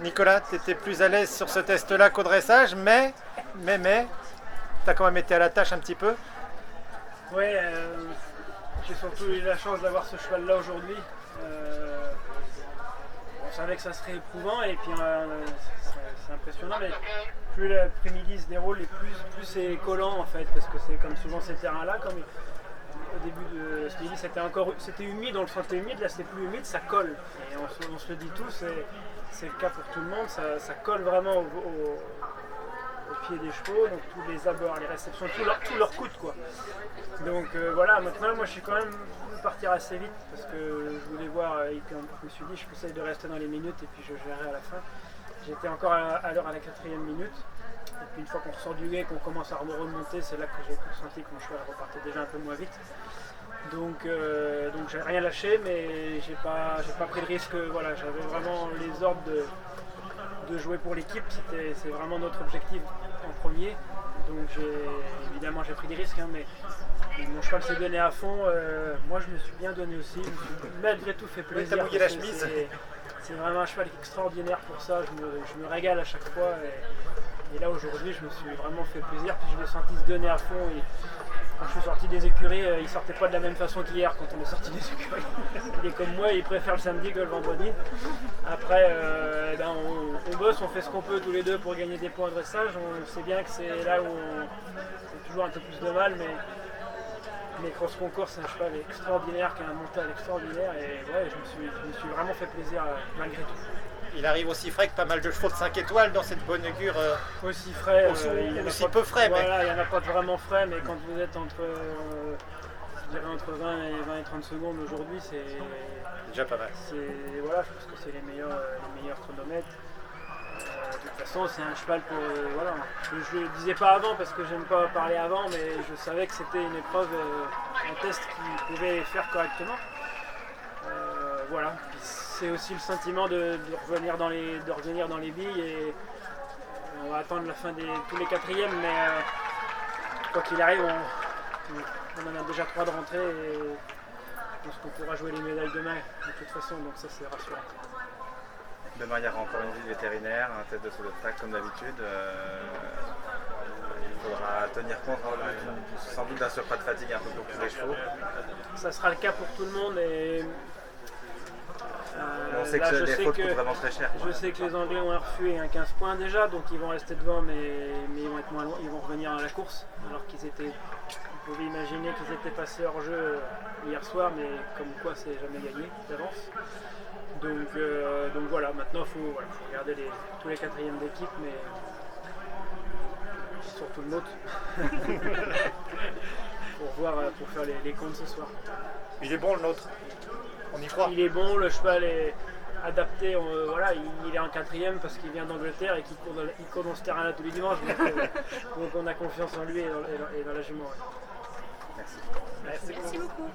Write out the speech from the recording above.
Nicolas, tu étais plus à l'aise sur ce test-là qu'au dressage, mais, tu as quand même été à la tâche un petit peu. Ouais, j'ai surtout eu la chance d'avoir ce cheval-là aujourd'hui. On savait que ça serait éprouvant et puis c'est impressionnant, mais plus l'après-midi se déroule et plus c'est collant en fait, parce que c'est comme souvent ces terrains-là, comme au début de ce midi c'était humide, on le sentait humide, là c'était plus humide, ça colle. Et on se le dit tous, c'est le cas pour tout le monde, ça colle vraiment au pied des chevaux, donc tous les abords, les réceptions, tout leur coûte quoi. Donc voilà, maintenant moi je suis quand même voulu partir assez vite parce que je voulais voir, et puis je me suis dit je peux essayer de rester dans les minutes et puis je verrai à la fin. J'étais encore à l'heure à la 4e minute, et puis une fois qu'on ressort du guet, qu'on commence à remonter, c'est là que j'ai senti que mon cheval repartait déjà un peu moins vite. Donc j'ai rien lâché, mais j'ai pas pris de risque. Voilà, j'avais vraiment les ordres de jouer pour l'équipe, c'est vraiment notre objectif en premier. Donc évidemment j'ai pris des risques, hein, mais mon cheval s'est donné à fond. Moi je me suis bien donné aussi, je me suis malgré tout fait plaisir. T'as mouillé la chemise. C'est vraiment un cheval extraordinaire pour ça, je me régale à chaque fois. Et là aujourd'hui je me suis vraiment fait plaisir, puis je l'ai senti se donner à fond. Quand je suis sorti des écuries, il sortait pas de la même façon qu'hier quand on est sorti des écuries. Il est comme moi, il préfère le samedi que le vendredi. Après, on bosse, on fait ce qu'on peut tous les deux pour gagner des points de dressage. On sait bien que c'est là où on a toujours un peu plus de mal, mais Cross Concours, c'est un cheval extraordinaire, qui a un mental extraordinaire. Et ouais, je me suis vraiment fait plaisir malgré tout. Il arrive aussi frais que pas mal de chevaux de 5 étoiles dans cette bonne augure. Aussi frais, aussi peu frais. Voilà, il n'y en a pas vraiment frais, mais quand vous êtes entre 20 et 30 secondes aujourd'hui, c'est déjà pas mal. Voilà, je pense que c'est les meilleurs chronomètres. De toute façon, c'est un cheval pour. Voilà. Je ne le disais pas avant parce que j'aime pas parler avant, mais je savais que c'était une épreuve, un test qu'il pouvait faire correctement. Voilà. C'est aussi le sentiment de revenir dans les billes et on va attendre la fin de tous les quatrièmes, mais quoi qu'il arrive, on en a déjà 3 de rentrée et je pense qu'on pourra jouer les médailles demain de toute façon, donc ça c'est rassurant. Demain il y aura encore une visite vétérinaire, un test de saut d'obstacle comme d'habitude. Il faudra tenir compte sans doute d'un surcroît de fatigue un peu pour tous les chevaux. Ça sera le cas pour tout le monde et on sait que les fautes coûtent vraiment très cher. Je sais que les Anglais ont un refus et un 15 points déjà, donc ils vont rester devant, mais ils vont être moins loin, ils vont revenir à la course, alors qu'ils étaient. Vous pouvez imaginer qu'ils étaient passés hors jeu hier soir, mais comme quoi c'est jamais gagné d'avance. Donc voilà, maintenant il faut regarder tous les quatrièmes d'équipe, mais surtout le nôtre, pour faire les comptes ce soir. Il est bon le nôtre. On y croit. Il est bon, le cheval est adapté, il est en 4e parce qu'il vient d'Angleterre et qu'il court dans ce terrain-là tous les dimanches. Donc on a confiance en lui et dans la jument. Ouais. Merci. Merci beaucoup.